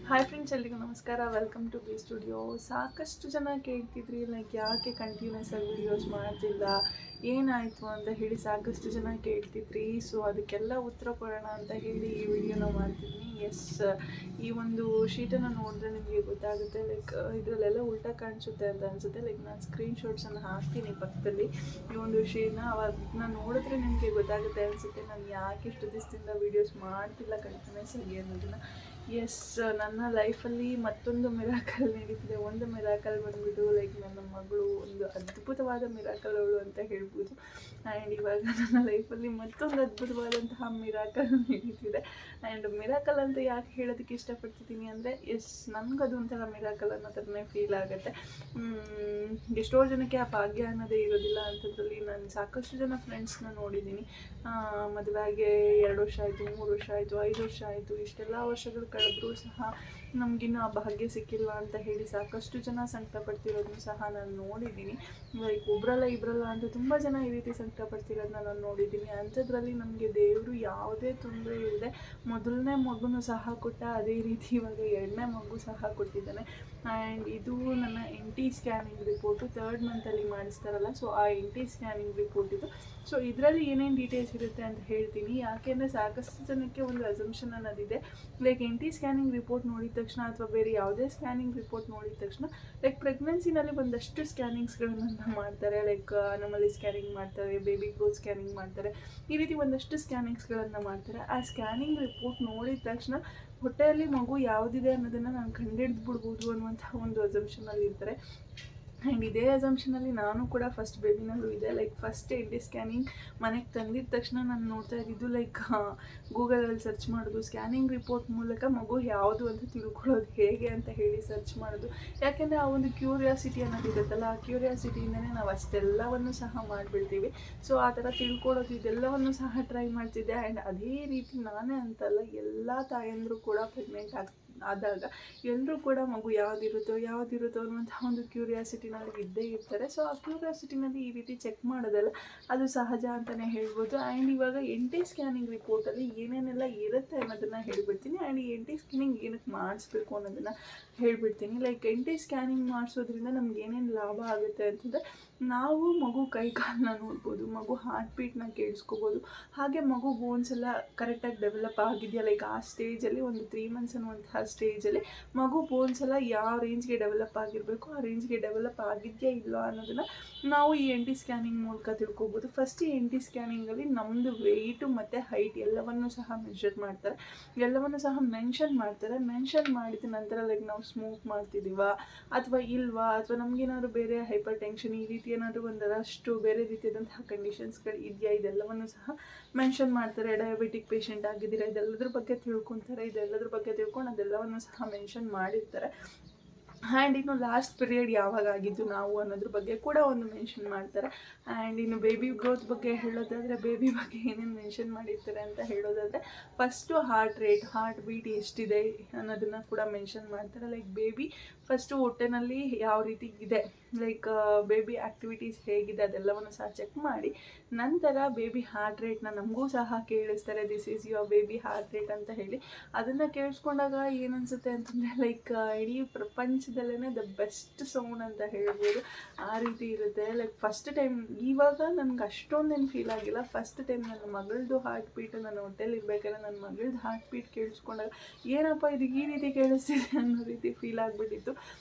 Hi friends, ಎಲ್ರಿಗೂ ನಮಸ್ಕಾರ. Welcome to B studio. ಸಾಕಷ್ಟು ಜನ ಕೇಳ್ತಿದ್ರಿ, ಲೈಕ್ ಯಾಕೆ ಕಂಟಿನ್ಯೂಸ್ ಆಗಿ ವೀಡಿಯೋಸ್ ಮಾಡ್ತಿಲ್ಲ, ಏನಾಯಿತು ಅಂತ ಹೇಳಿ ಸಾಕಷ್ಟು ಜನ ಕೇಳ್ತಿದ್ರಿ. ಸೊ ಅದಕ್ಕೆಲ್ಲ ಉತ್ತರ ಕೊಡೋಣ ಅಂತ ಹೇಳಿ ಈ ವಿಡಿಯೋನ ಮಾಡ್ತಿದ್ದೀನಿ. ಎಸ್, ಈ ಒಂದು ಶೀಟನ್ನು ನೋಡಿದ್ರೆ ನಿಮಗೆ ಗೊತ್ತಾಗುತ್ತೆ. ಲೈಕ್ ಇದರಲ್ಲೆಲ್ಲ ಉಲ್ಟಾ ಕಾಣಿಸುತ್ತೆ ಅಂತ ಅನಿಸುತ್ತೆ. ಲೈಕ್ ನಾನು ಸ್ಕ್ರೀನ್ಶಾಟ್ಸನ್ನು ಹಾಕ್ತೀನಿ ಪಕ್ಕದಲ್ಲಿ ಈ ಒಂದು ಶೀಟ್ನ. ಅದನ್ನ ನೋಡಿದ್ರೆ ನಿಮಗೆ ಗೊತ್ತಾಗುತ್ತೆ ಅನಿಸುತ್ತೆ ನಾನು ಯಾಕೆ ಇಷ್ಟು ದಿವಸದಿಂದ ವೀಡಿಯೋಸ್ ಮಾಡ್ತಿಲ್ಲ ಕಂಟಿನ್ಯೂಸ್ ಆಗಿ ಅನ್ನೋದನ್ನು. ಎಸ್, ನನ್ನ ಲೈಫಲ್ಲಿ ಮತ್ತೊಂದು ಮಿರಾಕಲ್ ನಡೀತಿದೆ. ಒಂದು ಮಿರಾಕಲ್ ಬಂದುಬಿಟ್ಟು ಲೈಕ್ ನನ್ನ ಮಗಳು ಒಂದು ಅದ್ಭುತವಾದ ಮಿರಾಕಲ್ ಅವಳು ಅಂತ ಹೇಳ್ಬೋದು. ಆ್ಯಂಡ್ ಇವಾಗ ನನ್ನ ಲೈಫಲ್ಲಿ ಮತ್ತೊಂದು ಅದ್ಭುತವಾದಂತಹ ಮಿರಾಕಲ್ ನಡೀತಿದೆ. ಆ್ಯಂಡ್ ಮಿರಾಕಲ್ ಅಂತ ಯಾಕೆ ಹೇಳೋದಕ್ಕೆ ಇಷ್ಟಪಡ್ತಿದ್ದೀನಿ ಅಂದರೆ, ಎಸ್, ನನಗದು ಒಂಥರ ಮಿರಾಕಲ್ ಅನ್ನೋ ಥರನೇ ಫೀಲ್ ಆಗುತ್ತೆ. ಎಷ್ಟೋ ಜನಕ್ಕೆ ಆ ಭಾಗ್ಯ ಅನ್ನೋದೇ ಇರೋದಿಲ್ಲ. ಅಂಥದ್ರಲ್ಲಿ ನಾನು ಸಾಕಷ್ಟು ಜನ ಫ್ರೆಂಡ್ಸ್ನ ನೋಡಿದ್ದೀನಿ. ಮದುವೆಗೆ 2 ವರ್ಷ ಆಯಿತು, 3 ವರ್ಷ ಆಯಿತು, 5 ವರ್ಷ ಆಯಿತು, ಇಷ್ಟೆಲ್ಲ ವರ್ಷಗಳು ಕಳೆದ್ರೂ ಸಹ ನಮಗಿನ್ನೂ ಆ ಭಾಗ್ಯ ಸಿಕ್ಕಿಲ್ಲ ಅಂತ ಹೇಳಿ ಸಾಕಷ್ಟು ಜನ ಸಂಕಟ ಪಡ್ತಿರೋದನ್ನು ಸಹ ನಾನು ನೋಡಿದ್ದೀನಿ. ಲೈಕ್ ಒಬ್ಬರಲ್ಲ ಇಬ್ಬರಲ್ಲ ಅಂತ ತುಂಬ ಜನ ಈ ರೀತಿ ಸಂಕಟ ಪಡ್ತಿರೋದನ್ನ ನಾನು ನೋಡಿದ್ದೀನಿ. ಅಂಥದ್ರಲ್ಲಿ ನಮಗೆ ದೇವರು ಯಾವುದೇ ತೊಂದರೆ ಇಲ್ಲದೆ ಮೊದಲನೇ ಮಗುನೂ ಸಹ ಕೊಟ್ಟ. ಅದೇ ರೀತಿ ಇವಾಗ 2ನೇ ಮಗು ಸಹ ಕೊಟ್ಟಿದ್ದಾನೆ. ಆ್ಯಂಡ್ ಇದು ನನ್ನ NT ಸ್ಕ್ಯಾನಿಂಗ್ ರಿಪೋರ್ಟು 3rd ಮಂತಲ್ಲಿ ಮಾಡಿಸ್ತಾರಲ್ಲ, ಸೊ ಆ NT ಸ್ಕ್ಯಾನಿಂಗ್ ರಿಪೋರ್ಟ್ ಇದು. ಸೊ ಇದರಲ್ಲಿ ಏನೇನು ಡೀಟೇಲ್ಸ್ ಇರುತ್ತೆ ಅಂತ ಹೇಳ್ತೀನಿ. ಯಾಕೆಂದರೆ ಸಾಕಷ್ಟು ಜನಕ್ಕೆ ಒಂದು ಅಸಂಪ್ಷನ್ ಅನ್ನೋದಿದೆ. ಲೈಕ್ NT ಸ್ಕ್ಯಾನಿಂಗ್ ರಿಪೋರ್ಟ್ ನೋಡಿದ ತಕ್ಷಣ ಅಥವಾ ಬೇರೆ ಯಾವುದೇ ಸ್ಕ್ಯಾನಿಂಗ್ ರಿಪೋರ್ಟ್ ನೋಡಿದ ತಕ್ಷಣ ಲೈಕ್ ಪ್ರೆಗ್ನೆನ್ಸಿನಲ್ಲಿ ಒಂದಷ್ಟು ಸ್ಕ್ಯಾನಿಂಗ್ಸ್ಗಳನ್ನು ಮಾಡ್ತಾರೆ. ಲೈಕ್ ಅನಾಮಲಿ ಸ್ಕ್ಯಾನಿಂಗ್ ಮಾಡ್ತಾರೆ, ಬೇಬಿ ಗ್ರೋತ್ ಸ್ಕ್ಯಾನಿಂಗ್ ಮಾಡ್ತಾರೆ, ಈ ರೀತಿ ಒಂದಷ್ಟು ಸ್ಕ್ಯಾನಿಂಗ್ಸ್ಗಳನ್ನು ಮಾಡ್ತಾರೆ. ಆ ಸ್ಕ್ಯಾನಿಂಗ್ ರಿಪೋರ್ಟ್ ನೋಡಿದ ತಕ್ಷಣ ಹೊಟ್ಟೆಯಲ್ಲಿ ಮಗು ಯಾವುದಿದೆ ಅನ್ನೋದನ್ನು ನಾನು ಕಂಡುಹಿಡಿದು ಬಿಡ್ಬೋದು ಅನ್ನುವಂಥ ಒಂದು ಅಸಂಪ್ಷನಲ್ಲಿ ಇರ್ತಾರೆ. ಆ್ಯಂಡ್ ಇದೇ ಅಸಂಪ್ಷನಲ್ಲಿ ನಾನು ಕೂಡ ಫಸ್ಟ್ ಬೇಬಿನಲ್ಲೂ ಇದೆ. ಲೈಕ್ ಫಸ್ಟ್ NT ಸ್ಕ್ಯಾನಿಂಗ್ ಮನೆಗೆ ತಂದಿದ ತಕ್ಷಣ ನಾನು ನೋಡ್ತಾ ಇದ್ದಿದ್ದು ಲೈಕ್ ಗೂಗಲಲ್ಲಿ ಸರ್ಚ್ ಮಾಡೋದು, ಸ್ಕ್ಯಾನಿಂಗ್ ರಿಪೋರ್ಟ್ ಮೂಲಕ ಮಗು ಯಾವುದು ಅಂತ ತಿಳ್ಕೊಳ್ಳೋದು ಹೇಗೆ ಅಂತ ಹೇಳಿ ಸರ್ಚ್ ಮಾಡೋದು. ಯಾಕೆಂದರೆ ಆ ಒಂದು ಕ್ಯೂರಿಯಾಸಿಟಿ ಅನ್ನೋದಿರುತ್ತಲ್ಲ, ಆ ಕ್ಯೂರಿಯಾಸಿಟಿಯಿಂದನೇ ನಾವು ಅಷ್ಟೆಲ್ಲವನ್ನು ಸಹ ಮಾಡಿಬಿಡ್ತೀವಿ. ಸೊ ಆ ಥರ ತಿಳ್ಕೊಳ್ಳೋದು ಇದೆಲ್ಲವನ್ನು ಸಹ ಟ್ರೈ ಮಾಡ್ತಿದ್ದೆ. ಆ್ಯಂಡ್ ಅದೇ ರೀತಿ ನಾನೇ ಅಂತಲ್ಲ, ಎಲ್ಲ ತಾಯಂದರು ಕೂಡ ಪ್ರೆಗ್ನೆಂಟ್ ಆದಾಗ ಎಲ್ಲರೂ ಕೂಡ ಮಗು ಯಾವುದಿರುತ್ತೋ ಅನ್ನುವಂಥ ಒಂದು ಕ್ಯೂರಿಯಾಸಿಟಿನಲ್ಲಿ ಇದ್ದೇ ಇರ್ತಾರೆ. ಸೊ ಆ ಕ್ಯೂರಿಯಾಸಿಟಿನಲ್ಲಿ ಈ ರೀತಿ ಚೆಕ್ ಮಾಡೋದಲ್ಲ, ಅದು ಸಹಜ ಅಂತಲೇ ಹೇಳ್ಬೋದು. ಆ್ಯಂಡ್ ಇವಾಗ NT ಸ್ಕ್ಯಾನಿಂಗ್ ರಿಪೋರ್ಟಲ್ಲಿ ಏನೇನೆಲ್ಲ ಇರುತ್ತೆ ಅನ್ನೋದನ್ನು ಹೇಳ್ಬಿಡ್ತೀನಿ. ಆ್ಯಂಡ್ ಈ NT ಸ್ಕ್ಯಾನಿಂಗ್ ಏನಕ್ಕೆ ಮಾಡಿಸ್ಬೇಕು ಅನ್ನೋದನ್ನು ಹೇಳ್ಬಿಡ್ತೀನಿ. ಲೈಕ್ NT ಸ್ಕ್ಯಾನಿಂಗ್ ಮಾಡಿಸೋದ್ರಿಂದ ನಮ್ಗೆ ಏನೇನು ಲಾಭ ಆಗುತ್ತೆ ಅಂತಂದರೆ, ನಾವು ಮಗು ಕೈಕಾಲನ್ನ ನೋಡ್ಬೋದು, ಮಗು ಹಾರ್ಟ್ ಬೀಟ್ನ ಕೇಳಿಸ್ಕೋಬೋದು, ಹಾಗೆ ಮಗು ಬೋನ್ಸ್ ಎಲ್ಲ ಕರೆಕ್ಟಾಗಿ ಡೆವಲಪ್ ಆಗಿದೆಯಾ, ಲೈಕ್ ಆ ಸ್ಟೇಜಲ್ಲಿ ಒಂದು 3 ಮಂತ್ಸ್ ಅನ್ನುವಂತಹ ಸ್ಟೇಜಲ್ಲಿ ಮಗು ಬೋನ್ಸ್ ಎಲ್ಲ ಯಾವ ರೇಂಜ್ಗೆ ಡೆವಲಪ್ ಆಗಿರಬೇಕು, ಆ ರೇಂಜ್ಗೆ ಡೆವಲಪ್ ಆಗಿದೆಯಾ ಇಲ್ಲೋ ಅನ್ನೋದನ್ನು ನಾವು ಈ NT ಸ್ಕ್ಯಾನಿಂಗ್ ಮೂಲಕ ತಿಳ್ಕೊಬೋದು. ಫಸ್ಟ್ ಈ NT ಸ್ಕ್ಯಾನಿಂಗಲ್ಲಿ ನಮ್ಮದು ವೆಯ್ಟು ಮತ್ತು ಹೈಟ್ ಎಲ್ಲವನ್ನೂ ಸಹ ಮೆನ್ಷನ್ ಮಾಡ್ತಾರೆ. ಮೆನ್ಷನ್ ಮಾಡಿದ ನಂತರ ಲೈಕ್ ನಾವು ಸ್ಮೋಕ್ ಮಾಡ್ತಿದ್ದೀವಾ ಅಥವಾ ಇಲ್ವಾ, ಅಥವಾ ನಮಗೇನಾದ್ರು ಬೇರೆ ಹೈಪರ್ ಟೆನ್ಷನ್ ಈ ರೀತಿ ಏನಾದರೂ ಒಂದಷ್ಟು ಬೇರೆ ರೀತಿಯಾದಂತಹ ಕಂಡೀಷನ್ಸ್ಗಳು ಇದೆಯಾ, ಇದೆಲ್ಲವನ್ನು ಸಹ ಮೆನ್ಷನ್ ಮಾಡ್ತಾರೆ. ಡಯಾಬಿಟಿಕ್ ಪೇಷಂಟ್ ಆಗಿದ್ದೀರಾ, ಇದೆಲ್ಲದ್ರ ಬಗ್ಗೆ ತಿಳ್ಕೊತಾರೆ. ಇದೆಲ್ಲದ್ರ ಬಗ್ಗೆ ತಿಳ್ಕೊಂಡು ಅದೆಲ್ಲವನ್ನು ಸಹ ಮೆನ್ಷನ್ ಮಾಡಿರ್ತಾರೆ. ಆ್ಯಂಡ್ ಇನ್ನು ಲಾಸ್ಟ್ ಪೀರಿಯಡ್ ಯಾವಾಗ ಆಗಿದ್ದು ನಾವು ಅನ್ನೋದ್ರ ಬಗ್ಗೆ ಕೂಡ ಒಂದು ಮೆನ್ಷನ್ ಮಾಡ್ತಾರೆ. ಆ್ಯಂಡ್ ಇನ್ನು ಬೇಬಿ ಗ್ರೋತ್ ಬಗ್ಗೆ ಹೇಳೋದಾದರೆ, ಬೇಬಿ ಬಗ್ಗೆ ಏನೇನು ಮೆನ್ಷನ್ ಮಾಡಿರ್ತಾರೆ ಅಂತ ಹೇಳೋದಾದರೆ, ಫಸ್ಟು ಹಾರ್ಟ್ ಬೀಟ್ ಎಷ್ಟಿದೆ ಅನ್ನೋದನ್ನು ಕೂಡ ಮೆನ್ಷನ್ ಮಾಡ್ತಾರೆ. ಲೈಕ್ ಬೇಬಿ ಫಸ್ಟು ಹೊಟ್ಟೆನಲ್ಲಿ ಯಾವ ರೀತಿ ಇದೆ, ಲೈಕ್ ಬೇಬಿ ಆ್ಯಕ್ಟಿವಿಟೀಸ್ ಹೇಗಿದೆ ಅದೆಲ್ಲವನ್ನು ಸಹ ಚೆಕ್ ಮಾಡಿ ನಂತರ ಬೇಬಿ ಹಾರ್ಟ್ ರೇಟ್ನ ನಮಗೂ ಸಹ ಕೇಳಿಸ್ತಾರೆ. This is your baby heart rate ಅಂತ ಹೇಳಿ. ಅದನ್ನು ಕೇಳಿಸ್ಕೊಂಡಾಗ ಏನನ್ಸುತ್ತೆ ಅಂತಂದರೆ, ಲೈಕ್ ಇಡೀ ಪ್ರಪಂಚದಲ್ಲೇ ದ ಬೆಸ್ಟ್ ಸೌಂಡ್ ಅಂತ ಹೇಳ್ಬೋದು, ಆ ರೀತಿ ಇರುತ್ತೆ. ಲೈಕ್ ಫಸ್ಟ್ ಟೈಮ್ ಇವಾಗ ನನಗೆ ಅಷ್ಟೊಂದೇನು ಫೀಲ್ ಆಗಿಲ್ಲ. ಫಸ್ಟ್ ಟೈಮ್ ನನ್ನ ಮಗಳದ್ದು ಹಾರ್ಟ್ ಬೀಟು ನನ್ನ ಹೊಟ್ಟೆಲಿ ಇರಬೇಕಾದ್ರೆ ನನ್ನ ಮಗಳದ್ದು ಹಾರ್ಟ್ ಬೀಟ್ ಕೇಳಿಸ್ಕೊಂಡಾಗ ಏನಪ್ಪ ಇದು ಈ ರೀತಿ ಕೇಳಿಸ್ತಿದೆ ಅನ್ನೋ ರೀತಿ ಫೀಲ್ ಆಗಿಬಿಟ್ಟಿತ್ತು.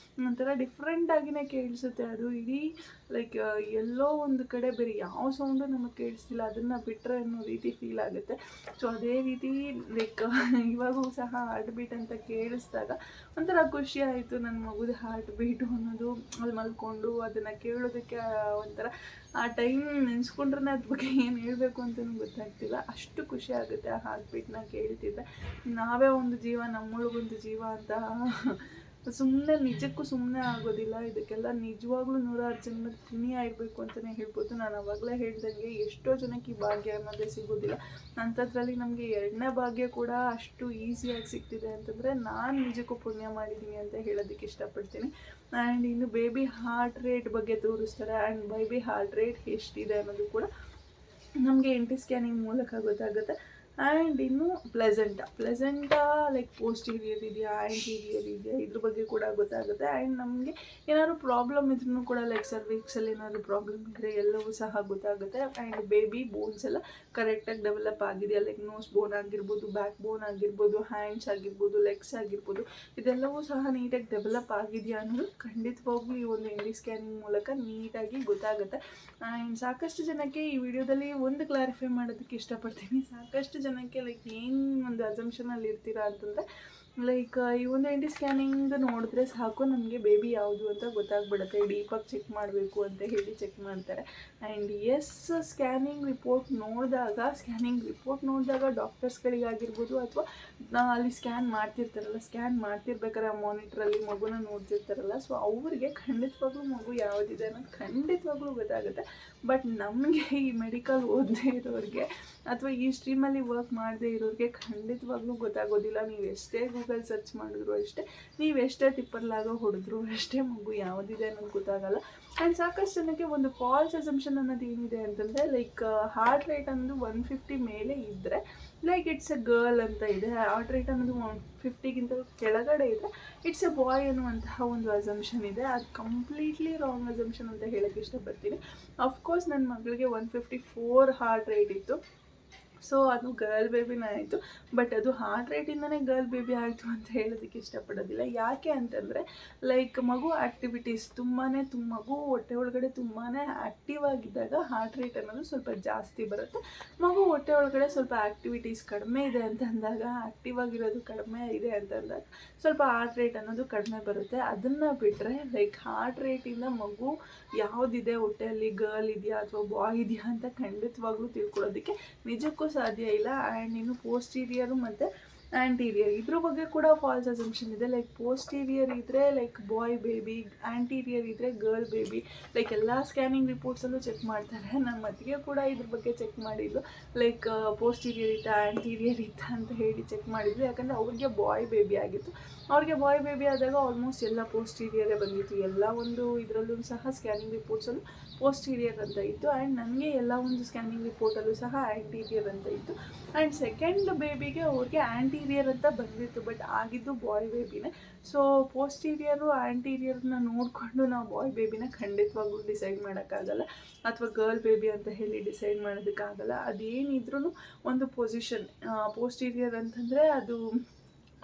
ಒಂಥರ ಡಿಫ್ರೆಂಟಾಗಿಯೇ ಕೇಳಿಸುತ್ತೆ ಅದು. ಇಡೀ ಲೈಕ್ ಎಲ್ಲೋ ಒಂದು ಕಡೆ ಬೇರೆ ಯಾವ ಸೌಂಡು ನಮಗೆ ಕೇಳಿಸ್ತಿಲ್ಲ, ಅದನ್ನು ಬಿಟ್ಟರೆ ಅನ್ನೋ ರೀತಿ ಫೀಲ್ ಆಗುತ್ತೆ. ಸೊ ಅದೇ ರೀತಿ ಲೈಕ್ ಇವಾಗೂ ಸಹ ಹಾರ್ಟ್ ಬೀಟ್ ಅಂತ ಕೇಳಿಸಿದಾಗ ಒಂಥರ ಖುಷಿ ಆಯಿತು. ನನ್ನ ಮಗುದು ಹಾರ್ಟ್ ಬೀಟು ಅನ್ನೋದು ಅಲ್ಲಿ ಮಲ್ಕೊಂಡು ಅದನ್ನು ಕೇಳೋದಕ್ಕೆ ಒಂಥರ ಆ ಟೈಮ್ ನೆನೆಸ್ಕೊಂಡ್ರೆ ಅದ್ರ ಬಗ್ಗೆ ಏನು ಹೇಳಬೇಕು ಅಂತಲೂ ಗೊತ್ತಾಗ್ತಿಲ್ಲ. ಅಷ್ಟು ಖುಷಿ ಆಗುತ್ತೆ ಆ ಹಾರ್ಟ್ ಬೀಟ್ನ ಕೇಳ್ತಿದ್ದೆ. ನಾವೇ ಒಂದು ಜೀವ, ನಮ್ಮೊಳಗೊಂದು ಜೀವ ಅಂತ ನಿಜಕ್ಕೂ ಸುಮ್ಮನೆ ಆಗೋದಿಲ್ಲ. ಇದಕ್ಕೆಲ್ಲ ನಿಜವಾಗ್ಲೂ 106 ಜನ್ಮದ ಪುಣ್ಯ ಇರಬೇಕು ಅಂತಲೇ ಹೇಳ್ಬೋದು. ನಾನು ಆವಾಗಲೇ ಹೇಳ್ದಂಗೆ ಎಷ್ಟೋ ಜನಕ್ಕೆ ಈ ಭಾಗ್ಯ ಅನ್ನೋದೇ ಸಿಗೋದಿಲ್ಲ. ಅಂಥದ್ರಲ್ಲಿ ನಮಗೆ 2ನೇ ಭಾಗ್ಯ ಕೂಡ ಅಷ್ಟು ಈಸಿಯಾಗಿ ಸಿಗ್ತಿದೆ ಅಂತಂದರೆ ನಾನು ನಿಜಕ್ಕೂ ಪುಣ್ಯ ಮಾಡಿದ್ದೀನಿ ಅಂತ ಹೇಳೋದಕ್ಕೆ ಇಷ್ಟಪಡ್ತೀನಿ. ಆ್ಯಂಡ್ ಇನ್ನು ಬೇಬಿ ಹಾರ್ಟ್ ರೇಟ್ ಬಗ್ಗೆ ತೋರಿಸ್ತಾರೆ. ಆ್ಯಂಡ್ ಬೇಬಿ ಹಾರ್ಟ್ ರೇಟ್ ಎಷ್ಟಿದೆ ಅನ್ನೋದು ಕೂಡ ನಮಗೆ NT ಸ್ಕ್ಯಾನಿಂಗ್ ಮೂಲಕ ಗೊತ್ತಾಗುತ್ತೆ. ಆ್ಯಂಡ್ ಇನ್ನು ಪ್ಲೆಸೆಂಟಾ ಲೈಕ್ ಪೋಸ್ಟೀರಿಯರ್ ಇದೆಯಾ ಆ್ಯಂಟೀರಿಯರ್ ಇದೆಯಾ ಇದ್ರ ಬಗ್ಗೆ ಕೂಡ ಗೊತ್ತಾಗುತ್ತೆ. ಆ್ಯಂಡ್ ನಮಗೆ ಏನಾದ್ರು ಪ್ರಾಬ್ಲಮ್ ಇದ್ರೂ ಕೂಡ ಲೈಕ್ ಸರ್ವಿಕ್ಸಲ್ಲಿ ಏನಾದರೂ ಪ್ರಾಬ್ಲಮ್ ಇದ್ದರೆ ಎಲ್ಲವೂ ಸಹ ಗೊತ್ತಾಗುತ್ತೆ. ಆ್ಯಂಡ್ ಬೇಬಿ ಬೋನ್ಸ್ ಎಲ್ಲ ಕರೆಕ್ಟಾಗಿ ಡೆವಲಪ್ ಆಗಿದೆಯಾ, ಲೈಕ್ ನೋಸ್ ಬೋನ್ ಆಗಿರ್ಬೋದು, ಬ್ಯಾಕ್ ಬೋನ್ ಆಗಿರ್ಬೋದು, ಹ್ಯಾಂಡ್ಸ್ ಆಗಿರ್ಬೋದು, ಲೆಗ್ಸ್ ಆಗಿರ್ಬೋದು, ಇದೆಲ್ಲವೂ ಸಹ ನೀಟಾಗಿ ಡೆವಲಪ್ ಆಗಿದೆಯಾ ಅನ್ನೋದು ಖಂಡಿತವಾಗ್ಲೂ ಈ ಒಂದು MRI ಸ್ಕ್ಯಾನಿಂಗ್ ಮೂಲಕ ನೀಟಾಗಿ ಗೊತ್ತಾಗುತ್ತೆ. ಆ್ಯಂಡ್ ಸಾಕಷ್ಟು ಜನಕ್ಕೆ ಈ ವಿಡಿಯೋದಲ್ಲಿ ಒಂದು ಕ್ಲಾರಿಫೈ ಮಾಡೋದಕ್ಕೆ ಇಷ್ಟಪಡ್ತೀನಿ. ಸಾಕಷ್ಟು ಜನಕ್ಕೆ ಲೈಕ್ ಏನು ಒಂದು ಅಸಂಪ್ಷನಲ್ಲಿ ಇರ್ತೀರಾ ಅಂತಂದರೆ ಲೈಕ್ ಈ ಒಂದು MRI ಸ್ಕ್ಯಾನಿಂಗ್ ನೋಡಿದ್ರೆ ಸಾಕು ನಮಗೆ ಬೇಬಿ ಯಾವುದು ಅಂತ ಗೊತ್ತಾಗ್ಬಿಡುತ್ತೆ, ಡೀಪಾಗಿ ಚೆಕ್ ಮಾಡಬೇಕು ಅಂತ ಹೇಳಿ ಚೆಕ್ ಮಾಡ್ತಾರೆ. ಆ್ಯಂಡ್ ಸ್ಕ್ಯಾನಿಂಗ್ ರಿಪೋರ್ಟ್ ನೋಡಿದಾಗ ಡಾಕ್ಟರ್ಸ್ಗಳಿಗಾಗಿರ್ಬೋದು ಅಥವಾ ಅಲ್ಲಿ ಸ್ಕ್ಯಾನ್ ಮಾಡ್ತಿರ್ಬೇಕಾದ್ರೆ ಮಾನಿಟ್ರಲ್ಲಿ ಮಗುನ ನೋಡ್ತಿರ್ತಾರಲ್ಲ, ಸೊ ಅವ್ರಿಗೆ ಖಂಡಿತವಾಗ್ಲೂ ಮಗು ಯಾವುದಿದೆ ಅನ್ನೋದು ಖಂಡಿತವಾಗ್ಲೂ ಗೊತ್ತಾಗುತ್ತೆ. ಬಟ್ ನಮಗೆ ಈ ಮೆಡಿಕಲ್ ಓದದೇ ಇರೋರಿಗೆ ಅಥವಾ ಈ ಸ್ಟ್ರೀಮಲ್ಲಿ ವರ್ಕ್ ಮಾಡದೇ ಇರೋರಿಗೆ ಖಂಡಿತವಾಗ್ಲೂ ಗೊತ್ತಾಗೋದಿಲ್ಲ. ನೀವು ಎಷ್ಟೇ ಗೂಗಲ್ ಸರ್ಚ್ ಮಾಡಿದ್ರು ಅಷ್ಟೇ, ನೀವು ಎಷ್ಟೇ ತಿಪ್ಪರ್ಲಾಗ ಹೊಡೆದ್ರು ಅಷ್ಟೇ ಮಗು ಯಾವುದಿದೆ ಅನ್ನೋದು ಗೊತ್ತಾಗಲ್ಲ. ಆ್ಯಂಡ್ ಸಾಕಷ್ಟು ಜನಕ್ಕೆ ಒಂದು ಫಾಲ್ಸ್ ಅಸಂಪ್ಷನ್ ಅನ್ನೋದು ಏನಿದೆ ಅಂತಂದರೆ ಲೈಕ್ ಹಾರ್ಟ್ ರೇಟ್ ಅನ್ನೋದು 150 ಮೇಲೆ ಇದ್ದರೆ ಲೈಕ್ ಇಟ್ಸ್ ಎ ಗರ್ಲ್ ಅಂತ ಇದೆ, ಹಾರ್ಟ್ ರೇಟ್ ಅನ್ನೋದು 150ಗಿಂತ ಕೆಳಗಡೆ ಇದ್ದರೆ ಇಟ್ಸ್ ಎ ಬಾಯ್ ಅನ್ನುವಂತಹ ಒಂದು ಅಸಂಪ್ಷನ್ ಇದೆ. ಅದು ಕಂಪ್ಲೀಟ್ಲಿ ರಾಂಗ್ ಅಸಂಪ್ಷನ್ ಅಂತ ಹೇಳೋಕ್ಕೆ ಇಷ್ಟಪಡ್ತೀನಿ. ಅಫ್ಕೋರ್ಸ್ ನನ್ನ ಮಗಳಿಗೆ 154 ಹಾರ್ಟ್ ರೇಟ್ ಇತ್ತು, ಸೊ ಅದು ಗರ್ಲ್ ಬೇಬಿನೇ ಆಯಿತು. ಬಟ್ ಅದು ಹಾರ್ಟ್ ರೇಟಿಂದನೇ ಗರ್ಲ್ ಬೇಬಿ ಆಯಿತು ಅಂತ ಹೇಳೋದಕ್ಕೆ ಇಷ್ಟಪಡೋದಿಲ್ಲ. ಯಾಕೆ ಅಂತಂದರೆ ಲೈಕ್ ಮಗು ಆ್ಯಕ್ಟಿವಿಟೀಸ್ ಮಗು ಹೊಟ್ಟೆ ಒಳಗಡೆ ತುಂಬಾ ಆ್ಯಕ್ಟಿವ್ ಆಗಿದ್ದಾಗ ಹಾರ್ಟ್ ರೇಟ್ ಅನ್ನೋದು ಸ್ವಲ್ಪ ಜಾಸ್ತಿ ಬರುತ್ತೆ. ಮಗು ಹೊಟ್ಟೆ ಒಳಗಡೆ ಸ್ವಲ್ಪ ಆ್ಯಕ್ಟಿವಿಟೀಸ್ ಕಡಿಮೆ ಇದೆ ಅಂತ ಅಂದಾಗ, ಆ್ಯಕ್ಟಿವ್ ಆಗಿರೋದು ಕಡಿಮೆ ಇದೆ ಅಂತ ಅಂದಾಗ ಸ್ವಲ್ಪ ಹಾರ್ಟ್ ರೇಟ್ ಅನ್ನೋದು ಕಡಿಮೆ ಬರುತ್ತೆ. ಅದನ್ನು ಬಿಟ್ಟರೆ ಲೈಕ್ ಹಾರ್ಟ್ ರೇಟಿಂದ ಮಗು ಯಾವುದಿದೆ ಹೊಟ್ಟೆಯಲ್ಲಿ ಗರ್ಲ್ ಇದೆಯಾ ಅಥವಾ ಬಾಯ್ ಇದೆಯಾ ಅಂತ ಖಂಡಿತವಾಗ್ಲೂ ತಿಳ್ಕೊಳ್ಳೋದಕ್ಕೆ ನಿಜಕ್ಕೂ ಸಾಧ್ಯ ಇಲ್ಲ. ಆ್ಯಂಡ್ ಇನ್ನು ಪೋಸ್ಟೀರಿಯರು ಮತ್ತು ಆ್ಯಂಟೀರಿಯರ್ ಇದ್ರ ಬಗ್ಗೆ ಕೂಡ ಫಾಲ್ಸ್ ಅಸಂಪ್ಷನ್ ಇದೆ. ಲೈಕ್ ಪೋಸ್ಟೀರಿಯರ್ ಇದ್ದರೆ ಲೈಕ್ ಬಾಯ್ ಬೇಬಿ, ಆ್ಯಂಟೀರಿಯರ್ ಇದ್ದರೆ ಗರ್ಲ್ ಬೇಬಿ, ಲೈಕ್ ಎಲ್ಲ ಸ್ಕ್ಯಾನಿಂಗ್ ರಿಪೋರ್ಟ್ಸಲ್ಲೂ ಚೆಕ್ ಮಾಡ್ತಾರೆ. ನಮ್ಮ ಅತ್ತಿಗೆ ಕೂಡ ಇದ್ರ ಬಗ್ಗೆ ಚೆಕ್ ಮಾಡಿದ್ದು, ಲೈಕ್ ಪೋಸ್ಟೀರಿಯರ್ ಇತ್ತಾ ಆ್ಯಂಟೀರಿಯರ್ ಇತ್ತಾ ಅಂತ ಹೇಳಿ ಚೆಕ್ ಮಾಡಿದ್ರು. ಯಾಕಂದರೆ ಅವ್ರಿಗೆ ಬಾಯ್ ಬೇಬಿ ಆಗಿತ್ತು. ಅವ್ರಿಗೆ ಬಾಯ್ ಬೇಬಿ ಆದಾಗ ಆಲ್ಮೋಸ್ಟ್ ಎಲ್ಲ ಪೋಸ್ಟೀರಿಯರೇ ಬಂದಿತ್ತು. ಎಲ್ಲ ಒಂದು ಇದರಲ್ಲೂ ಸಹ ಸ್ಕ್ಯಾನಿಂಗ್ ರಿಪೋರ್ಟ್ಸಲ್ಲೂ ಪೋಸ್ಟೀರಿಯರ್ ಅಂತ ಇತ್ತು. ಆ್ಯಂಡ್ ನನಗೆ ಎಲ್ಲ ಒಂದು ಸ್ಕ್ಯಾನಿಂಗ್ ರಿಪೋರ್ಟಲ್ಲೂ ಸಹ ಆ್ಯಂಟೀರಿಯರ್ ಅಂತ ಇತ್ತು. ಆ್ಯಂಡ್ ಸೆಕೆಂಡ್ ಬೇಬಿಗೆ ಅವ್ರಿಗೆ ಆ್ಯಂಟೀರಿಯರ್ ಅಂತ ಬಂದಿತ್ತು, ಬಟ್ ಆಗಿದ್ದು ಬಾಯ್ ಬೇಬಿನೇ. ಸೊ ಪೋಸ್ಟೀರಿಯರು ಆ್ಯಂಟೀರಿಯರ್ನ ನೋಡಿಕೊಂಡು ನಾವು ಬಾಯ್ ಬೇಬಿನ ಖಂಡಿತವಾಗ್ಲೂ ಡಿಸೈಡ್ ಮಾಡೋಕ್ಕಾಗಲ್ಲ, ಅಥವಾ ಗರ್ಲ್ ಬೇಬಿ ಅಂತ ಹೇಳಿ ಡಿಸೈಡ್ ಮಾಡೋದಕ್ಕಾಗಲ್ಲ. ಅದೇನಿದ್ರೂ ಒಂದು ಪೊಸಿಷನ್ ಪೋಸ್ಟೀರಿಯರ್ ಅಂತಂದರೆ ಅದು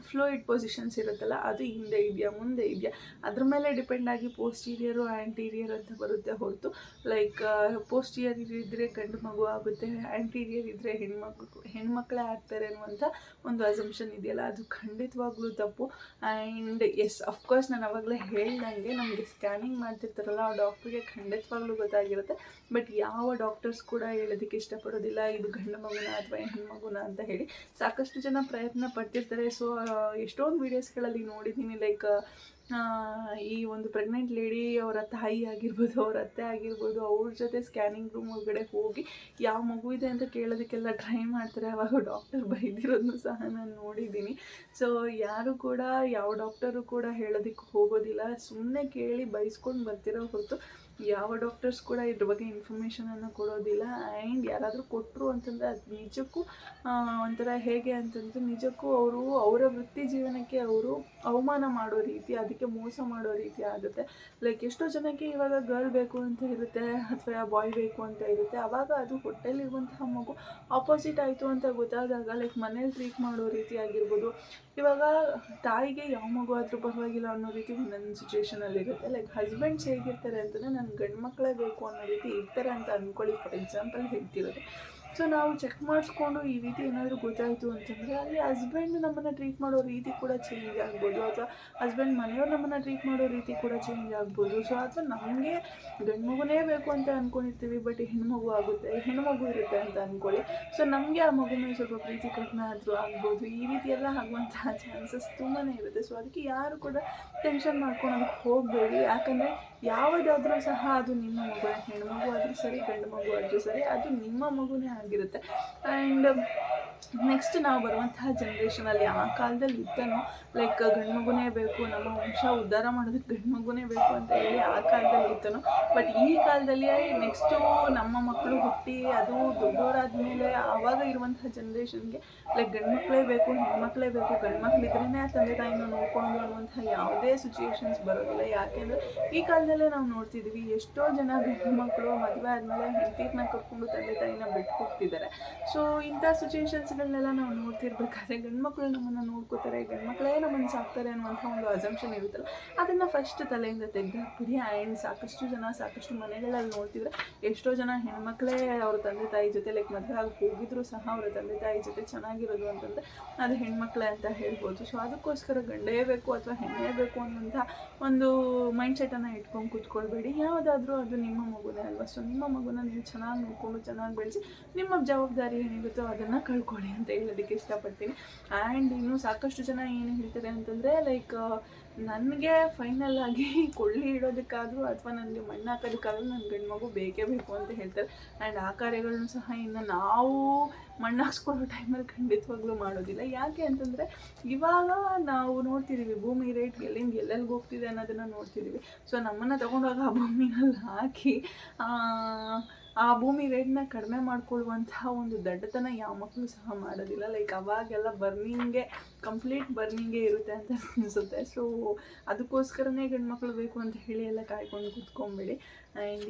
ಫ್ಲೂಯಿಡ್ ಪೊಸಿಷನ್ಸ್ ಇರುತ್ತಲ್ಲ, ಅದು ಹಿಂದೆ ಇದೆಯಾ ಮುಂದೆ ಇದೆಯಾ ಅದ್ರ ಮೇಲೆ ಡಿಪೆಂಡ್ ಆಗಿ ಪೋಸ್ಟೀರಿಯರು ಆ್ಯಂಟೀರಿಯರ್ ಅಂತ ಬರುತ್ತೆ ಹೊರತು ಲೈಕ್ ಪೋಸ್ಟೀರಿಯರ್ ಇದ್ದರೆ ಗಂಡು ಮಗು ಆಗುತ್ತೆ, ಆ್ಯಂಟೀರಿಯರ್ ಇದ್ದರೆ ಹೆಣ್ಮಕ್ಳೇ ಆಗ್ತಾರೆ ಅನ್ನುವಂಥ ಒಂದು ಅಸಂಪ್ಷನ್ ಇದೆಯಲ್ಲ, ಅದು ಖಂಡಿತವಾಗ್ಲೂ ತಪ್ಪು. ಆ್ಯಂಡ್ ಅಫ್ಕೋರ್ಸ್ ನಾನು ಅವಾಗಲೇ ಹೇಳ್ದಂಗೆ ನಮಗೆ ಸ್ಕ್ಯಾನಿಂಗ್ ಮಾಡ್ತಿರ್ತಾರಲ್ಲ ಆ ಡಾಕ್ಟ್ರಿಗೆ ಖಂಡಿತವಾಗ್ಲೂ ಗೊತ್ತಾಗಿರುತ್ತೆ. ಬಟ್ ಯಾವ ಡಾಕ್ಟರ್ಸ್ ಕೂಡ ಹೇಳೋದಕ್ಕೆ ಇಷ್ಟಪಡೋದಿಲ್ಲ ಇದು ಗಂಡು ಮಗುನ ಅಥವಾ ಹೆಣ್ಮಗುನ ಅಂತ ಹೇಳಿ. ಸಾಕಷ್ಟು ಜನ ಪ್ರಯತ್ನ ಪಡ್ತಿರ್ತಾರೆ. ಸೊ ಎಷ್ಟೊಂದು ವೀಡಿಯೋಸ್ಗಳಲ್ಲಿ ನೋಡಿದ್ದೀನಿ, ಲೈಕ್ ಈ ಒಂದು ಪ್ರೆಗ್ನೆಂಟ್ ಲೇಡಿ ಅವರ ತಾಯಿ ಆಗಿರ್ಬೋದು, ಅವ್ರ ಅತ್ತೆ ಆಗಿರ್ಬೋದು, ಅವ್ರ ಜೊತೆ ಸ್ಕ್ಯಾನಿಂಗ್ ರೂಮ್ ಒಳಗಡೆ ಹೋಗಿ ಯಾವ ಮಗು ಇದೆ ಅಂತ ಕೇಳೋದಕ್ಕೆಲ್ಲ ಟ್ರೈ ಮಾಡ್ತಾರೆ. ಆವಾಗ ಡಾಕ್ಟರ್ ಬೈದಿರೋದನ್ನು ಸಹ ನಾನು ನೋಡಿದ್ದೀನಿ. ಸೊ ಯಾರು ಕೂಡ ಯಾವ ಡಾಕ್ಟರು ಕೂಡ ಹೇಳೋದಕ್ಕೆ ಹೋಗೋದಿಲ್ಲ, ಸುಮ್ಮನೆ ಕೇಳಿ ಬೈಸ್ಕೊಂಡು ಬರ್ತಿರೋ ಹೊರತು ಯಾವ ಡಾಕ್ಟರ್ಸ್ ಕೂಡ ಇದ್ರ ಬಗ್ಗೆ ಇನ್ಫಾರ್ಮೇಷನನ್ನು ಕೊಡೋದಿಲ್ಲ. ಆ್ಯಂಡ್ ಯಾರಾದರೂ ಕೊಟ್ಟರು ಅಂತಂದರೆ ಅದು ನಿಜಕ್ಕೂ ಒಂಥರ ಹೇಗೆ ಅಂತಂದರೆ ನಿಜಕ್ಕೂ ಅವರ ವೃತ್ತಿ ಜೀವನಕ್ಕೆ ಅವರು ಅವಮಾನ ಮಾಡೋ ರೀತಿ, ಅದಕ್ಕೆ ಮೋಸ ಮಾಡೋ ರೀತಿ ಆಗುತ್ತೆ. ಲೈಕ್ ಎಷ್ಟೋ ಜನಕ್ಕೆ ಇವಾಗ ಗರ್ಲ್ ಬೇಕು ಅಂತ ಇರುತ್ತೆ ಅಥವಾ ಬಾಯ್ ಬೇಕು ಅಂತ ಇರುತ್ತೆ, ಆವಾಗ ಅದು ಹೊಟ್ಟೆಲಿರುವಂತಹ ಮಗು ಆಪೋಸಿಟ್ ಆಯಿತು ಅಂತ ಗೊತ್ತಾದಾಗ ಲೈಕ್ ಮನೇಲಿ ಟ್ರೀಟ್ ಮಾಡೋ ರೀತಿ ಆಗಿರ್ಬೋದು. ಇವಾಗ ತಾಯಿಗೆ ಯಾವ ಮಗು ಆದರೂ ಪರವಾಗಿಲ್ಲ ಅನ್ನೋ ರೀತಿ ಒಂದೊಂದು ಸಿಚುವೇಷನಲ್ಲಿರುತ್ತೆ. ಲೈಕ್ ಹಸ್ಬೆಂಡ್ಸ್ ಹೇಗಿರ್ತಾರೆ ಅಂತಂದರೆ ನನ್ನ ಗಂಡು ಮಕ್ಕಳೇ ಬೇಕು ಅನ್ನೋ ರೀತಿ ಇರ್ತಾರೆ ಅಂತ ಅಂದ್ಕೊಳ್ಳಿ, ಫಾರ್ ಎಕ್ಸಾಂಪಲ್ ಹೇಳ್ತಿರೋದು. ಸೊ ನಾವು ಚೆಕ್ ಮಾಡಿಸ್ಕೊಂಡು ಈ ರೀತಿ ಏನಾದರೂ ಗೊತ್ತಾಯಿತು ಅಂತಂದರೆ ಅಲ್ಲಿ ಹಸ್ಬೆಂಡ್ ನಮ್ಮನ್ನು ಟ್ರೀಟ್ ಮಾಡೋ ರೀತಿ ಕೂಡ ಚೇಂಜ್ ಆಗ್ಬೋದು, ಅಥವಾ ಹಸ್ಬೆಂಡ್ ಮನೆಯವ್ರು ನಮ್ಮನ್ನು ಟ್ರೀಟ್ ಮಾಡೋ ರೀತಿ ಕೂಡ ಚೇಂಜ್ ಆಗ್ಬೋದು. ಸೊ ಅಥವಾ ನಮಗೆ ಗಂಡು ಮಗುನೇ ಬೇಕು ಅಂತ ಅಂದ್ಕೊಂಡಿರ್ತೀವಿ, ಬಟ್ ಹೆಣ್ಮಗು ಹೆಣ್ಮಗು ಇರುತ್ತೆ ಅಂತ ಅಂದ್ಕೊಳ್ಳಿ. ಸೊ ನಮಗೆ ಆ ಮಗು ಮೇಲೆ ಸ್ವಲ್ಪ ಪ್ರೀತಿ ಕಡಿಮೆ ಆದರೂ ಆಗ್ಬೋದು. ಈ ರೀತಿ ಎಲ್ಲ ಆಗುವಂತಹ ಚಾನ್ಸಸ್ ತುಂಬಾ ಇರುತ್ತೆ. ಸೊ ಅದಕ್ಕೆ ಯಾರು ಕೂಡ ಟೆನ್ಷನ್ ಮಾಡ್ಕೊಳೋದಕ್ಕೆ ಹೋಗಬೇಡಿ. ಯಾಕಂದರೆ ಯಾವುದಾದ್ರೂ ಸಹ ಅದು ನಿಮ್ಮ ಮಗು, ಹೆಣ್ಮಗು ಆದರೂ ಸರಿ ಗಂಡು ಮಗು ಆದರೂ ಸರಿ ಅದು ನಿಮ್ಮ ಮಗುನೇ ಆಗಿರುತ್ತೆ. ಆ್ಯಂಡ್ ನೆಕ್ಸ್ಟ್ ನಾವು ಬರುವಂತಹ ಜನ್ರೇಷನಲ್ಲಿ ಆ ಕಾಲದಲ್ಲಿ ಇತ್ತನೋ ಲೈಕ್ ಗಂಡು ಮಗುನೇ ಬೇಕು, ನಮ್ಮ ವಂಶ ಉದ್ಧಾರ ಮಾಡೋದಕ್ಕೆ ಗಂಡು ಮಗುನೇ ಬೇಕು ಅಂತ ಹೇಳಿ ಆ ಕಾಲದಲ್ಲಿ ಇತ್ತನೋ. ಬಟ್ ಈ ಕಾಲದಲ್ಲಿ ನೆಕ್ಸ್ಟು ನಮ್ಮ ಮಕ್ಕಳು ಹುಟ್ಟಿ ಅದು ದೊಡ್ಡವರಾದ್ಮೇಲೆ ಆವಾಗ ಇರುವಂತಹ ಜನ್ರೇಷನ್ಗೆ ಲೈಕ್ ಗಂಡು ಮಕ್ಕಳೇ ಬೇಕು, ಹೆಣ್ಮಕ್ಳೇ ಬೇಕು, ಗಂಡು ಮಕ್ಳು ಇದ್ರೇ ಆ ತಂದೆ ತಾಯಿನ ನೋಡ್ಕೊಂಡು ಅನ್ನುವಂಥ ಯಾವುದೇ ಸಿಚುಯೇಷನ್ಸ್ ಬರೋದಿಲ್ಲ. ಯಾಕೆಂದರೆ ಈ ಕಾಲದಲ್ಲೇ ನಾವು ನೋಡ್ತಿದ್ವಿ ಎಷ್ಟೋ ಜನ ಗಂಡು ಮಕ್ಕಳು ಮದುವೆ ಆದಮೇಲೆ ಹೆಂಡತಿನ ಕರ್ಕೊಂಡು ತಂದೆ ತಾಯಿನ ಬಿಟ್ಟು ಹೋಗ್ತಿದ್ದಾರೆ. ಸೊ ಇಂಥ ಸಿಚುಯೇಷನ್ಸ್ಗಳನ್ನೆಲ್ಲ ನಾವು ನೋಡ್ತಿರ್ಬೇಕಾದ್ರೆ ಗಂಡು ಮಕ್ಕಳು ನಮ್ಮನ್ನು ನೋಡ್ಕೋತಾರೆ, ಗಂಡು ಮಕ್ಕಳೇ ನಮ್ಮನ್ನು ಸಾಕ್ತಾರೆ ಅನ್ನುವಂಥ ಒಂದು ಅಸಂಪ್ಷನ್ ಇರುತ್ತಲ್ಲ, ಅದನ್ನು ಫಸ್ಟ್ ತಲೆಯಿಂದ ತೆಗೆದುಹಾಕ್ಬಿಡಿ. ಆ್ಯಂಡ್ ಸಾಕಷ್ಟು ಮನೆಗಳಲ್ಲಿ ನೋಡ್ತಿದ್ರೆ ಎಷ್ಟೋ ಜನ ಹೆಣ್ಮಕ್ಳೇ ಅವ್ರ ತಂದೆ ತಾಯಿ ಜೊತೆ ಲೈಕ್ ಮದುವೆ ಆಗಿ ಹೋಗಿದ್ರು ಸಹ ಅವರ ತಂದೆ ತಾಯಿ ಜೊತೆ ಚೆನ್ನಾಗಿರೋದು ಅಂತಂದರೆ ಅದು ಹೆಣ್ಮಕ್ಳೇ ಅಂತ ಹೇಳ್ಬೋದು. ಸೊ ಅದಕ್ಕೋಸ್ಕರ ಗಂಡೇ ಬೇಕು ಅಥವಾ ಹೆಣ್ಣೇ ಬೇಕು ಅನ್ನುವಂಥ ಒಂದು ಮೈಂಡ್ಸೆಟನ್ನು ಇಟ್ಕೊಂಡು ಕೂತ್ಕೊಳ್ಬೇಡಿ. ಯಾವುದಾದ್ರೂ ಅದು ನಿಮ್ಮ ಮಗುನೇ ಅಲ್ವಾ. ಸೊ ನಿಮ್ಮ ಮಗುನ ನೀವು ಚೆನ್ನಾಗಿ ನೋಡಿಕೊಂಡು ಚೆನ್ನಾಗಿ ಬೆಳೆಸಿ ನಿಮ್ಮ ಜವಾಬ್ದಾರಿ ಏನಿರುತ್ತೋ ಅದನ್ನು ಕಳ್ಕೊಳ್ಳಿ ಅಂತ ಹೇಳೋದಕ್ಕೆ ಇಷ್ಟಪಡ್ತೀನಿ. ಆ್ಯಂಡ್ ಇನ್ನು ಸಾಕಷ್ಟು ಜನ ಏನು ಹೇಳ್ತಾರೆ ಅಂತಂದರೆ ಲೈಕ್ ನನಗೆ ಫೈನಲ್ ಆಗಿ ಕೊಳ್ಳಿ ಇಡೋದಕ್ಕಾದರೂ ಅಥವಾ ನನಗೆ ಮಣ್ಣು ಹಾಕೋದಕ್ಕಾದ್ರೂ ನನ್ನ ಗಂಡು ಮಗು ಬೇಕೇ ಬೇಕು ಅಂತ ಹೇಳ್ತಾರೆ. ಆ್ಯಂಡ್ ಆ ಕಾರ್ಯಗಳನ್ನು ಸಹ ಇನ್ನು ನಾವು ಮಣ್ಣು ಹಾಕ್ಸ್ಕೊಳ್ಳೋ ಟೈಮಲ್ಲಿ ಖಂಡಿತವಾಗ್ಲೂ ಮಾಡೋದಿಲ್ಲ. ಯಾಕೆ ಅಂತಂದರೆ ಇವಾಗ ನಾವು ನೋಡ್ತಿದ್ದೀವಿ ಭೂಮಿ ರೇಟ್ ಎಲ್ಲಿಂದ ಎಲ್ಲೆಲ್ಲಿಗೆ ಹೋಗ್ತಿದೆ ಅನ್ನೋದನ್ನು ನೋಡ್ತಿದ್ದೀವಿ. ಸೊ ನಮ್ಮನ್ನು ತೊಗೊಂಡೋಗಿ ಆ ಭೂಮಿನಲ್ಲಿ ಹಾಕಿ ಆ ಭೂಮಿ ರೇಟ್ನ ಕಡಿಮೆ ಮಾಡ್ಕೊಳ್ಳುವಂತಹ ಒಂದು ದಡ್ಡತನ ಯಾವ ಮಕ್ಕಳು ಸಹ ಮಾಡೋದಿಲ್ಲ. ಲೈಕ್ ಅವಾಗೆಲ್ಲ ಕಂಪ್ಲೀಟ್ ಬರ್ನಿಂಗೇ ಇರುತ್ತೆ ಅಂತ ಅನಿಸುತ್ತೆ. ಸೊ ಅದಕ್ಕೋಸ್ಕರನೇ ಗಂಡು ಮಕ್ಕಳು ಬೇಕು ಅಂತ ಹೇಳಿ ಎಲ್ಲ ಕಾಯ್ಕೊಂಡು ಕೂತ್ಕೊಂಬೇಡಿ. ಆ್ಯಂಡ್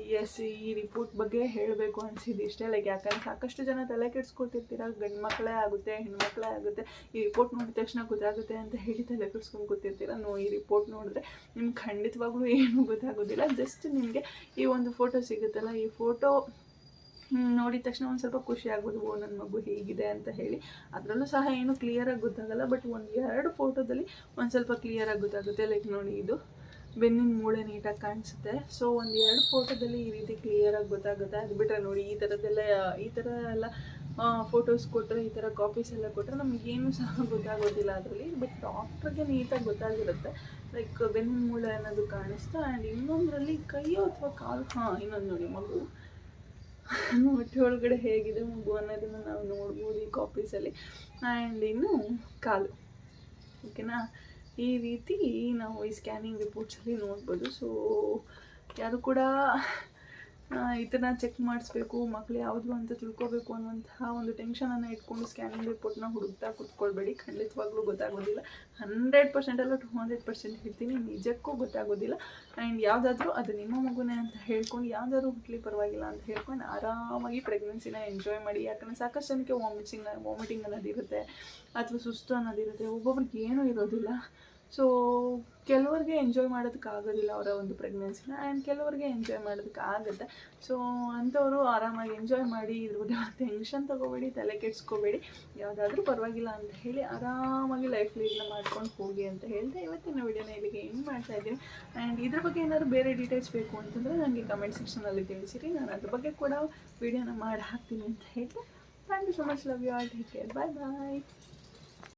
ಈ ರಿಪೋರ್ಟ್ ಬಗ್ಗೆ ಹೇಳಬೇಕು ಅನಿಸಿದ್ದು ಇಷ್ಟೇ. ಲೈಕ್ ಯಾಕಂದರೆ ಸಾಕಷ್ಟು ಜನ ತಲೆ ಕೆಡಿಸ್ಕೊತಿರ್ತೀರ, ಗಂಡು ಮಕ್ಕಳೇ ಆಗುತ್ತೆ ಹೆಣ್ಮಕ್ಳೇ ಆಗುತ್ತೆ, ಈ ರಿಪೋರ್ಟ್ ನೋಡಿದ ತಕ್ಷಣ ಗೊತ್ತಾಗುತ್ತೆ ಅಂತ ಹೇಳಿ ತಲೆ ಕೆಡಿಸ್ಕೊಂಡು ಕೂತಿರ್ತೀರ. ಈ ರಿಪೋರ್ಟ್ ನೋಡಿದ್ರೆ ನಿಮ್ಗೆ ಖಂಡಿತವಾಗ್ಲೂ ಏನೂ ಗೊತ್ತಾಗೋದಿಲ್ಲ. ಜಸ್ಟ್ ನಿಮಗೆ ಈ ಒಂದು ಫೋಟೋ ಸಿಗುತ್ತಲ್ಲ, ಈ ಫೋಟೋ ನೋಡಿದ ತಕ್ಷಣ ಒಂದು ಸ್ವಲ್ಪ ಖುಷಿ ಆಗ್ಬೋದು, ಓ ನನ್ನ ಮಗು ಹೀಗಿದೆ ಅಂತ ಹೇಳಿ. ಅದರಲ್ಲೂ ಸಹ ಏನು ಕ್ಲಿಯರಾಗಿ ಗೊತ್ತಾಗಲ್ಲ, ಬಟ್ 1-2 ಫೋಟೋದಲ್ಲಿ ಒಂದು ಸ್ವಲ್ಪ ಕ್ಲಿಯರಾಗಿ ಗೊತ್ತಾಗುತ್ತೆ. ಲೈಕ್ ನೋಡಿ, ಇದು ಬೆನ್ನಿನ ಮೂಳೆ ನೀಟಾಗಿ ಕಾಣಿಸುತ್ತೆ. ಸೊ 1-2 ಫೋಟೋದಲ್ಲಿ ಈ ರೀತಿ ಕ್ಲಿಯರಾಗಿ ಗೊತ್ತಾಗುತ್ತೆ. ಅದು ಬಿಟ್ಟರೆ ನೋಡಿ ಈ ಥರ ಎಲ್ಲ ಫೋಟೋಸ್ ಕೊಟ್ಟರೆ, ಈ ಥರ ಕಾಪೀಸ್ ಎಲ್ಲ ಕೊಟ್ಟರೆ ನಮಗೇನು ಸಹ ಗೊತ್ತಾಗೋದಿಲ್ಲ ಅದರಲ್ಲಿ. ಬಟ್ ಡಾಕ್ಟ್ರಿಗೆ ನೀಟಾಗಿ ಗೊತ್ತಾಗಿರುತ್ತೆ. ಲೈಕ್ ಬೆನ್ನಿನ ಮೂಳೆ ಅನ್ನೋದು ಕಾಣಿಸ್ತಾ. ಆ್ಯಂಡ್ ಇನ್ನೊಂದರಲ್ಲಿ ಕೈಯೋ ಅಥವಾ ಕಾಲು, ಇನ್ನೊಂದು ನೋಡಿ ಮಗು ಹೊಟ್ಟೆ ಒಳಗಡೆ ಹೇಗಿದೆ ಮಗು ಅನ್ನೋದನ್ನು ನಾವು ನೋಡ್ಬೋದು ಈ ಕಾಪೀಸಲ್ಲಿ. ಆ್ಯಂಡ್ ಇನ್ನು ಕಾಲು, ಓಕೆನಾ, ಈ ರೀತಿ ನಾವು ಈ ಸ್ಕ್ಯಾನಿಂಗ್ ರಿಪೋರ್ಟ್ಸಲ್ಲಿ ನೋಡ್ಬೋದು. ಸೊ ಯಾರು ಕೂಡ ಇದನ್ನು ಚೆಕ್ ಮಾಡಿಸ್ಬೇಕು, ಮಕ್ಕಳು ಯಾವುದು ಅಂತ ತಿಳ್ಕೊಬೇಕು ಅನ್ನುವಂತಹ ಒಂದು ಟೆನ್ಷನನ್ನು ಇಟ್ಕೊಂಡು ಸ್ಕ್ಯಾನಿಂಗ್ ರಿಪೋರ್ಟ್ನ ಹುಡುಕ್ತಾ ಕೂತ್ಕೊಳ್ಬೇಡಿ. ಖಂಡಿತವಾಗ್ಲೂ ಗೊತ್ತಾಗೋದಿಲ್ಲ. 100% ಅಲ್ಲ 200% ಹೇಳ್ತೀನಿ, ನಿಜಕ್ಕೂ ಗೊತ್ತಾಗೋದಿಲ್ಲ. ಆ್ಯಂಡ್ ಯಾವುದಾದ್ರೂ ಅದು ನಿಮ್ಮ ಮಗುನೇ ಅಂತ ಹೇಳ್ಕೊಂಡು ಯಾವುದಾದ್ರೂ ಹುಟ್ಲಿ ಪರವಾಗಿಲ್ಲ ಅಂತ ಹೇಳ್ಕೊಂಡು ಆರಾಮಾಗಿ ಪ್ರೆಗ್ನೆನ್ಸಿನ ಎಂಜಾಯ್ ಮಾಡಿ. ಯಾಕಂದರೆ ಸಾಕಷ್ಟು ಜನಕ್ಕೆ ವಾಮಿಟಿಂಗ್ ಅನ್ನೋದಿರುತ್ತೆ ಅಥವಾ ಸುಸ್ತು ಅನ್ನೋದಿರುತ್ತೆ, ಒಬ್ಬೊಬ್ರಿಗೆ ಏನೂ ಇರೋದಿಲ್ಲ. ಸೊ ಕೆಲವ್ರಿಗೆ ಎಂಜಾಯ್ ಮಾಡೋದಕ್ಕಾಗೋದಿಲ್ಲ ಅವರ ಒಂದು ಪ್ರೆಗ್ನೆನ್ಸಿನ, ಆ್ಯಂಡ್ ಕೆಲವ್ರಿಗೆ ಎಂಜಾಯ್ ಮಾಡೋದಕ್ಕಾಗುತ್ತೆ. ಸೊ ಅಂಥವರು ಆರಾಮಾಗಿ ಎಂಜಾಯ್ ಮಾಡಿ, ಇದ್ರ ಬಗ್ಗೆ ಟೆನ್ಷನ್ ತೊಗೋಬೇಡಿ, ತಲೆ ಕೆಡಿಸ್ಕೋಬೇಡಿ. ಯಾವುದಾದ್ರೂ ಪರವಾಗಿಲ್ಲ ಅಂತ ಹೇಳಿ ಆರಾಮಾಗಿ ಲೈಫ್ ಲೀಡ್ನ ಮಾಡ್ಕೊಂಡು ಹೋಗಿ ಅಂತ ಹೇಳಿದೆ ಇವತ್ತಿನ ವಿಡಿಯೋನ ಇಲ್ಲಿಗೆ ಏನು ಮಾಡ್ತಾಯಿದ್ದೀನಿ. ಆ್ಯಂಡ್ ಇದ್ರ ಬಗ್ಗೆ ಏನಾದರೂ ಬೇರೆ ಡೀಟೇಲ್ಸ್ ಬೇಕು ಅಂತಂದರೆ ನನಗೆ ಕಮೆಂಟ್ ಸೆಕ್ಷನಲ್ಲಿ ತಿಳಿಸಿರಿ, ನಾನು ಅದ್ರ ಬಗ್ಗೆ ಕೂಡ ವಿಡಿಯೋನ ಮಾಡಿ ಹಾಕ್ತೀನಿ ಅಂತ ಹೇಳ್ತೆ. Thank you so much, love you all, take care, bye bye.